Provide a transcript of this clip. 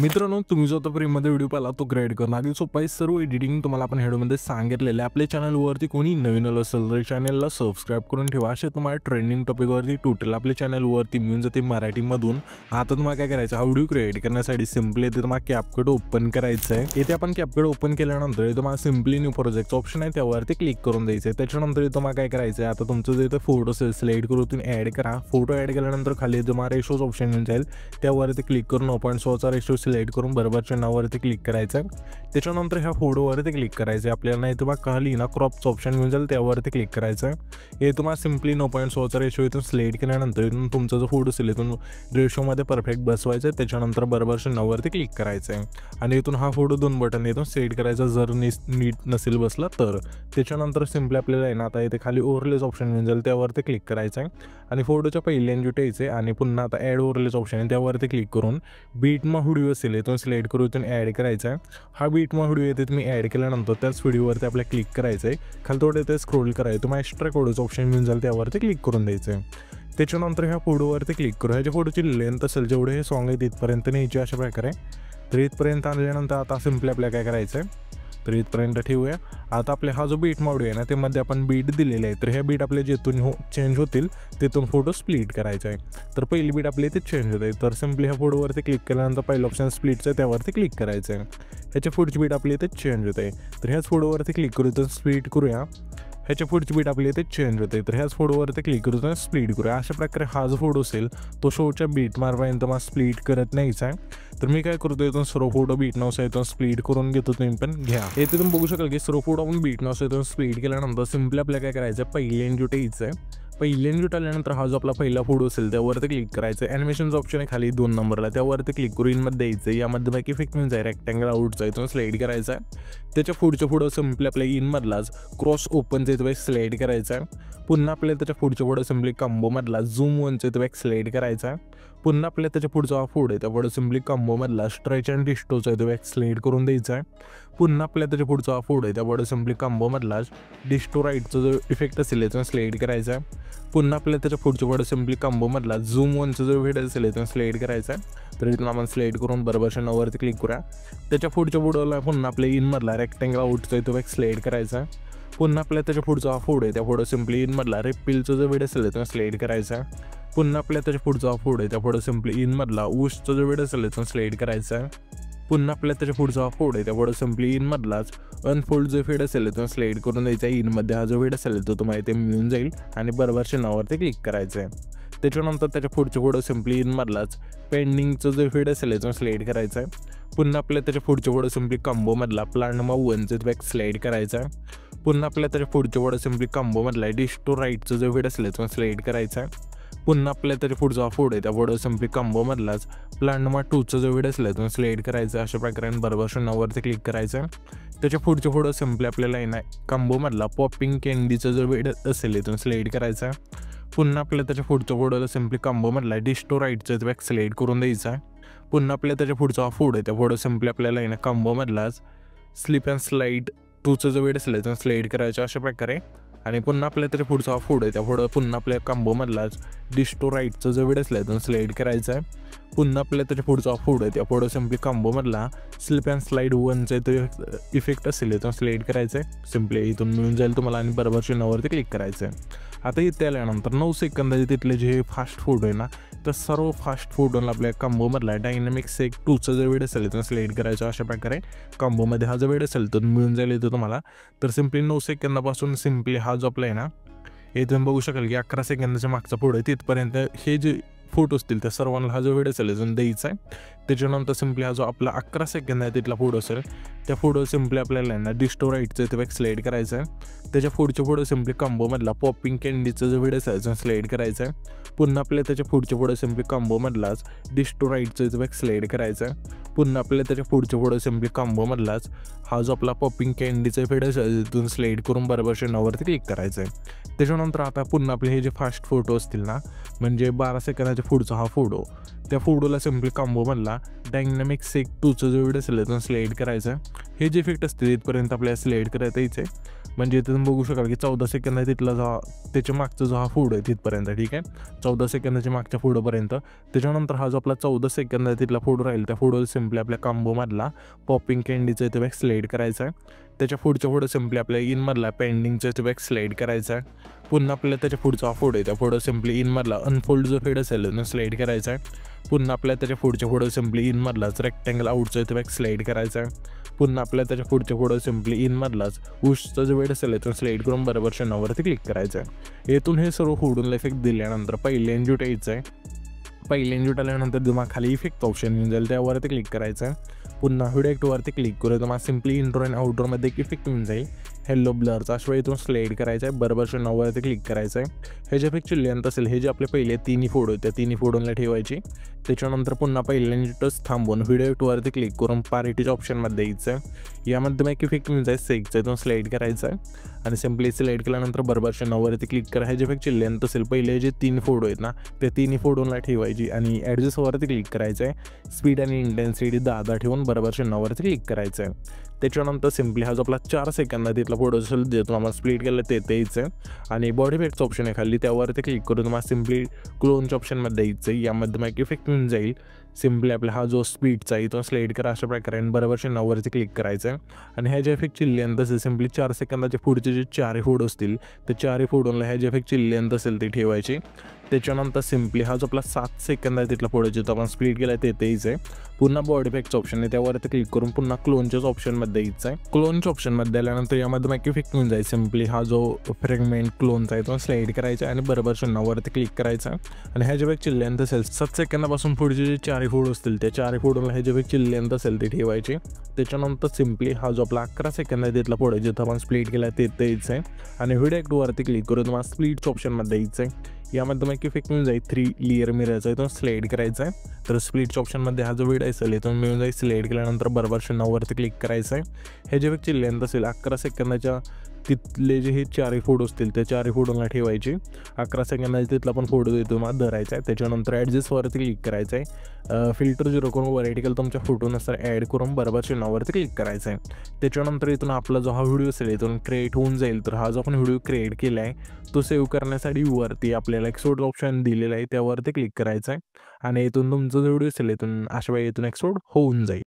मित्रांनो, तुम्ही जो आता फ्रीमध्ये व्हिडिओ पाहिला तो ग्रेड करणं अगदी सोपं आहे. सर्व एडिटिंग तुम्हाला आपण व्हिडिओमध्ये सांगितलेलं आहे. आपल्या चॅनलवरती कोणी नवीन आलं असेल तर चॅनलला सबस्क्राईब करून ठेवा. असे तुम्हाला ट्रेंडिंग टॉपिकवरती टोटल आपल्या चॅनलवरती मिळून जाते मराठीमधून. आता तुम्हाला काय करायचं, हा व्हिडिओ क्रिएट करण्यासाठी सिम्पली इथे तुम्हाला कॅपकट ओपन करायचं आहे. इथे आपण कॅपकट ओपन केल्यानंतर तुम्हाला सिम्पली न्यू प्रोजेक्टचं ऑप्शन आहे त्यावरती क्लिक करून द्यायचं आहे. त्याच्यानंतर तुम्हाला काय करायचं आहे, आता तुमचं जे इथे फोटो असेल सिलेक्ट करून तुम्ही ॲड करा. फोटो ॲड केल्यानंतर खाली तुम्हाला रेशोज ऑप्शन येऊन जाईल, त्यावरती क्लिक करून 0.6चा रेशो सिलेक्ट करून बरोबरच्या नावावरती क्लिक करायचं आहे. त्याच्यानंतर ह्या फोटोवरती क्लिक करायचं आहे. आपल्याला इथं बघा खाली ना क्रॉपचं ऑप्शन मिळून जाईल, त्यावरती क्लिक करायचं आहे. हे तुम्हाला सिम्पली 9.6चा रेशो इथून सिलेक्ट केल्यानंतर इथून तुमचा जो फोटो असेल इथून रेशोमध्ये परफेक्ट बसवायचं आहे. त्याच्यानंतर बरोबरच्या नावावरती क्लिक करायचं आहे आणि इथून हा फोटो 2 बटन इथून सेट करायचा जर नीट नसेल बसला तर. त्याच्यानंतर सिम्पली आपल्याला आहे ना आता इथे खाली ओव्हरलेज ऑप्शन मिळून जाईल, त्यावरती क्लिक करायचं आहे आणि फोटोच्या पहिल्यांदा ठेवायचे आणि पुन्हा आता ॲड ओव्हरलेज ऑप्शन आहे त्यावरती क्लिक करून बीटमा व्हिडिओ असेल इथून सिलेक्ट करून इथून ॲड करायचा आहे. हा बीटमा व्हिडिओ येते तुम्ही ॲड केल्यानंतर त्याच व्हिडिओवरती आपल्याला क्लिक करायचं आहे. खाली थोडं इथे स्क्रोल करायचं, तुम्हाला एक्स्ट्रा कोडचं ऑप्शन मिळून जाईल, त्यावरती क्लिक करून द्यायचं आहे. त्याच्यानंतर ह्या फोटोवरती क्लिक करू. ह्याच्या फोटोची लेंथ असेल जेवढे हे सॉंग आहे तिथपर्यंत न्यायची अशा प्रकारे. तर इथपर्यंत आणल्यानंतर आता सिम्पली आपल्याला काय करायचं आहे, तर इथपर्यंत ठेवूया. आता आपले हा जो बीट व्हिडिओ आहे ना त्यामध्ये आपण बीट दिलेले आहे, तर ह्या बीट आपले जिथून चेंज होतील तिथून फोटो स्प्लिट करायचा आहे. तर पहिली बीट आपली इथे चेंज होते, तर सिम्पली ह्या फोटोवरती क्लिक केल्यानंतर पहिलं ऑप्शन स्प्लिटचं आहे त्यावरती क्लिक करायचं आहे. ह्याच्या पुढची बीट आपली इथे चेंज होते, तर ह्याच फोटोवरती क्लिक करू तर स्प्लिट करूया. ह्याच्या पुढची बीट आपली इथे चेंज होते, तर ह्याच फोटोवरती क्लिक करू तर स्प्लिट करूया. अशा प्रकारे हा जो फोटो असेल तो शोच्या बीट मार्पर्यंत मला स्प्लिट करत नाहीचा आहे. तर मी काय करतो, इथून सर्व फोटो बीट नावसा इथून स्प्लिट करून घेतो, तुम्ही पण घ्या. इथे तुम्ही बघू शकाल की सर्व फोटो आपण बीट नावसा इथून स्प्लिट केल्यानंतर सिम्पली आपल्याला काय करायचं आहे, पहिले एन्जुट यायचं आहे. पहिले एन्जुट आल्यानंतर हा जो आपला पहिला फोटो असेल त्यावरती क्लिक करायचं आहे. ॲनिमेशनचं ऑप्शन आहे खाली 2 नंबरला, त्यावरती क्लिक करून इनमध्ये द्यायचं आहे. यामध्ये बाकी इफेक्ट मिळून जाईल रेक्टँगल आउटचा इथून स्लाईड करायचा आहे. त्याच्या पुढच्या फोटो सिम्पली आपल्या इनमधलाच क्रॉस ओपनचा इथं स्लाईड करायचा आहे. पुन्हा आपल्याला त्याच्या पुढच्या फोटो सिम्पली कंबोमधला झूम 1चा इथं स्लाईड करायचा आहे. पुन्हा आपल्याला त्याच्या पुढचा हा फोटो आहे त्या फोटो सिम्पली कंबोमधला स्ट्रेच अँड डिस्टोचा इथं स्लाईड करून द्यायचा आहे. पुन्हा आपल्याला त्याच्या पुढचा हा फोटो आहे त्या फोटो सिम्पली कंबोमधलाच डिस्टो राईटचा जो इफेक्ट असेल यातून स्लाईड करायचा आहे. पुन्हा आपल्याला त्याच्या पुढच्या फोटो सिम्पली कंबोमधला झूम 1चा जो व्हिडिओ असेल यातून स्लाईड करायचा आहे. तर इथून आपण स्लाईड करून बरोबरच्या नावावरती क्लिक करूया. त्याच्या पुढच्या फोटोला पुन्हा आपल्या इनमधला रेक्टँगल आउटचा इथं स्लाईड करायचा आहे. पुन्हा आपल्याला त्याच्या पुढचा हा फोटो आहे त्या फोटो सिम्पली इनमधला रिपिलचा जो व्हिडिओ असेल यातून स्लाईड करायचा आहे. पुन्हा आपल्याला त्याच्या पुढचा हा फोटो आहे त्या फोटो सिम्पली इनमधला ऊसचा जो व्हिडिओ असेल यातून स्लाईड करायचा आहे. पुन्हा आपल्याला त्याच्या पुढचा हा फोटो आहे त्या फोटो सिम्पली इनमधलाच अनफोल्ड जो फेड असेल तो स्लाईड करून द्यायचा आहे. इनमध्ये हा जो व्हिडिओ असेल तो तुम्हाला इथे मिळून जाईल आणि बरोबरच्या नावावरती क्लिक करायचं आहे. त्याच्यानंतर त्याच्या पुढच्या फोटो सिम्पली इनमधलाच पेंडिंगचं जो व्हिडिओ असेल तो स्लाईड करायचा आहे. पुन्हा आपल्याला त्याच्या पुढच्या फोटो सिम्पली कंबोमधला प्लांटमा 1चा बॅक स्लाईड करायचा आहे. पुन्हा आपल्याला त्याच्या पुढच्या फोटो सिम्पली कंबोमधला डिस्टो राईटचं जो व्हिडिओ असेल तो स्लाईड करायचा आहे. पुन्हा आपल्याला त्याच्या पुढचा फोटो आहे त्या फोटो सिम्पली कंबोमधलाच प्लांटमा 2चा जो व्हिडिओ असेल तो स्लाईड करायचा. अशा प्रकारे बरोबरच्या नावावरती क्लिक करायचं आहे. त्याच्या पुढच्या फोटो सिम्पली आपल्याला आहे ना कंबोमधला पॉपिंग कॅन्डीचा जो व्हिडिओ असेल इथून स्लाईड करायचा आहे. पुन्हा आपल्याला त्याच्या पुढच्या फोटोला सिम्पली कंबोमधला डिस्टो राईटचा बॅक स्लाईड करून द्यायचा आहे. पुन्हा आपल्याला त्याच्या पुढचा फोटो आहे त्या फोटो सिम्पली आपल्याला आहे ना कंबोमधलाच स्लिप अँड स्लाईड 2चा जो व्हिडिओ असेल तो स्लाईड करायचा अशा प्रकारे. आणि पुन्हा आपल्याला त्याच्या पुढचा फोटो आहे त्या फोटो पुन्हा आपल्या कंबोमधलाच डिस्टो राईटचा जो व्हिडिओ असेल तो स्लाईड करायचा आहे. पुन्हा आपल्याला त्याच्या पुढचा फोटो आहे त्या फोटो सिम्पली कंबोमधला स्लिप अँड स्लाईड 1चा इथं इफेक्ट असेल तो स्लाईड करायचा आहे. सिम्पली इथून मिळून जाईल तुम्हाला आणि बरोबरच्या नावावरती क्लिक करायचं आहे. आता इथे आल्यानंतर 9 सेकंदाचे तिथले जे फास्ट फोटो आहे ना तर सर्व फास्ट फोटोला आपल्या कंबोमधला डायनामिक सेक 2चा जो व्हिडिओ असेल तो स्लाईड करायचा. अशा प्रकारे कंबोमध्ये हा जो व्हिडिओ असेल तो मिळून जाईल इथं तुम्हाला. तर सिम्पली 9 सेकंदापासून सिम्पली हा जो आपला आहे ना हे तुम्ही बघू शकाल की 11 सेकंदाच्या मागचा फोटो आहे तिथपर्यंत हे जे फोटो असतील त्या सर्वांना हा जो व्हिडिओ असेल अजून द्यायचा आहे. त्याच्यानंतर सिम्पली हा जो आपला 11 सेकंद आहे तिथला फोटो असेल त्या फोटो सिम्पली आपल्याला ना डिस्टो राईटचं इथे स्लाईड करायचं आहे. त्याच्या पुढच्या फोटो सिम्पली कंबोमधला पॉपिंग कॅन्डीचा जो व्हिडिओ असेल अजून स्लाईड करायचा आहे. पुन्हा आपल्याला त्याच्या पुढच्या फोटो सिम्पली कंबोमधलाच डिस्टो राईटचं इथे स्लाईड करायचं आहे. पुन्हा आपल्याला त्याच्या पुढच्या फोटो सिम्पली कंबोमधलाच हा जो आपला पॉपिंग कॅन्डीचा व्हिडिओ असेल तिथून स्लाईड करून बरोबरच्या नावावरती क्लिक करायचं आहे. त्याच्यानंतर आता पुन्हा आपले हे जे फास्ट फोटो असतील ना म्हणजे 12 सेकंदाच्या पुढचा हा फोटो त्या फोटोला सिम्पली कंबोमधला डायनामिक सेक 2चा जो व्हिडिओ असेल तो स्लाईड करायचा. हे जे इफेक्ट असतील इथपर्यंत आपल्याला स्लाईड करायचं आहे. म्हणजे इथे तुम्ही बघू शकाल की 14 सेकंद आहे तिथला जो त्याच्या मागचा जो हा फूड आहे तिथपर्यंत, ठीक आहे, 14 सेकंदाच्या मागच्या फूडपर्यंत. त्याच्यानंतर हा जो आपला 14 सेकंद आहे तिथला फूड राहील, त्या फूडवर सिम्पली आपल्या कॉम्बोमधला पॉपिंग कँडीचा इथे बॅग स्लाईड करायचा आहे. त्याच्या पुढं सिम्पली आपल्या इनमधला पेंडिंगचा इथे बॅग स्लाईड करायचा आहे. पुन्हा आपल्याला त्याच्या पुढचा फूड आहे त्या पुढं सिम्पली इनमधला अनफोल्ड जो फेड असेल ना स्लाईड करायचा आहे. पुन्हा आपल्याला त्याच्या पुढं सिम्पली इनमधलाच रेक्टँगल आउटचा इथे बॅग स्लाईड करायचा आहे. पुन्हा आपल्याला त्याच्या पुढं सिम्पली इनमधलाच उशचा जो वेळ असेल तो स्लाईड करून बरोबर क्षणावरती क्लिक करायचं आहे. येथून हे सर्व फोडून इफेक्ट दिल्यानंतर पहिले एन्ज्यूट यायचं आहे. पहिले एन्ज्यूट आल्यानंतर तुम्हाला खाली इफेक्ट ऑप्शन येऊन जाईल, त्यावरती क्लिक करायचं आहे. पुन्हा व्हिडिओ ॲक्टवरती क्लिक करू तुम्हाला सिम्पली इंट्रो आणि आउटडोरमध्ये एक इफेक्ट येऊन जाईल हेल्लो ब्लरचा. अशा वेळी इथून स्लाईड करायचा आहे, बरोबर क्षणावरती क्लिक करायचं आहे. ह्याच्यापेक्षा लेंथ असेल हे जे आपले पहिले तिन्ही फोडो त्या तिन्ही फोडोनला ठेवायची. त्याच्यानंतर पुन्हा पहिल्या एन्ज्यूटच थांबून व्हिडिओ ॲक्टवरती क्लिक करून पार्टीच्या ऑप्शनमध्ये द्यायचं आहे. यामध्ये मग एक इफेक्ट येऊन जाईल सेकचा, इथून स्लाईड करायचं आहे आणि सिम्पली स्लाईड केल्यानंतर बरोबर क्षणावरती क्लिक करा. ह्याच्यापेक्षा लेंथ असेल पहिले जे 3 फोडो आहेत ना ते तिन्ही फोडोनला ठेवायची आणि ॲडजस्टवरती क्लिक करायचं आहे. स्पीड आणि इंटेन्सिटी 10 ठेवून बरोबर क्षणावरती क्लिक करायचं आहे. त्याच्यानंतर सिम्पली हा जो आपला 4 सेकंद तिथला फोटो असेल जे तुम्हाला स्प्लिट केलं ते द्यायचं आहे आणि बॉडी इफेक्टचं ऑप्शन आहे खाली त्यावरती क्लिक करून तुम्हाला सिम्पली क्लोनच्या ऑप्शनमध्ये द्यायचं आहे. यामध्ये मग इफेक्ट येऊन जाईल सिम्पली आपला हा जो स्पीडचा आहे तो स्लाईड करा अशा प्रकारे आणि बरोबर क्षणावरती क्लिक करायचं आहे. आणि ह्याच्या इफेक्टची लेंथ असेल सिम्पली 4 सेकंदाचे पुढचे जे 4 फोड असतील ते 4 फोडूनला ह्याच्या इफेक्टची लेंथ असेल ती ठेवायची. त्याच्यानंतर सिम्पली हा जो आपला 7 सेकंद आहे तिथला फोटो जिथं आपण स्प्लिट केला ते द्यायचं आहे. पुन्हा बॉडी इफेक्टचं ऑप्शन आहे त्यावरती क्लिक करून पुन्हा क्लोनच्याच ऑप्शनमध्ये द्यायचं आहे. क्लोनच्या ऑप्शनमध्ये आल्यानंतर यामध्ये मग इफेक्ट होऊन जाईल सिम्पली हा जो फ्रेगमेंट क्लोनचा आहे तो स्लाईड करायचा आणि बरोबर क्षणावरती क्लिक करायचा. आणि ह्याच्या इफेक्टची लेंथ असेल 7 सेकंदापासून पुढचे जे 4 फोड असतील त्या 4 फोडूनला ह्याच्या इफेक्टची लेंथ असेल ती ठेवायची. त्याच्यानंतर सिम्पली हा जो आपला 11 सेकंद आहे तिथला फोटो जिथं आपण स्प्लिट केला ते द्यायचं आहे आणि व्हिडिओ ॲक्टवरती क्लिक करून तुम्हाला स्प्लिटच्या ऑप्शनमध्ये द्यायचं आहे. यामध्ये मग इफेक्ट मिळून जाईल 3 लेअर मिररचा इथून स्लाईड करायचा आहे. तर स्प्लिटच्या ऑप्शनमध्ये हा जो व्हिडिओ असेल इथून मिळून जाईल स्लाईड केल्यानंतर बरोबर क्षणावरती क्लिक करायचं आहे. ह्याच्या इफेक्टची लेंथ असेल 11 सेकंदाच्या तिथले जे हे 4 फोटो असतील त्या 4 फोटोला ठेवायचे. 11 सेकंदाचा तिथला पण फोटो देतो मला धरायचा आहे. त्याच्यानंतर ॲडजस्टवरती क्लिक करायचं आहे. फिल्टर 0 करून व्हरायटिकल तुमच्या फोटोनुसार ॲड करून बरोबर चिन्हावरती क्लिक करायचं आहे. त्याच्यानंतर इथून आपला जो हा व्हिडिओ असेल इथून क्रिएट होऊन जाईल. तर हा जो आपण व्हिडिओ क्रिएट केला आहे तो सेव्ह करण्यासाठी वरती आपल्याला एक्सपोर्ट ऑप्शन दिलेला आहे त्यावरती क्लिक करायचं आहे आणि इथून तुमचा जो व्हिडिओ असेल इथून अशा वेळी इथून एक्सपोर्ट होऊन जाईल.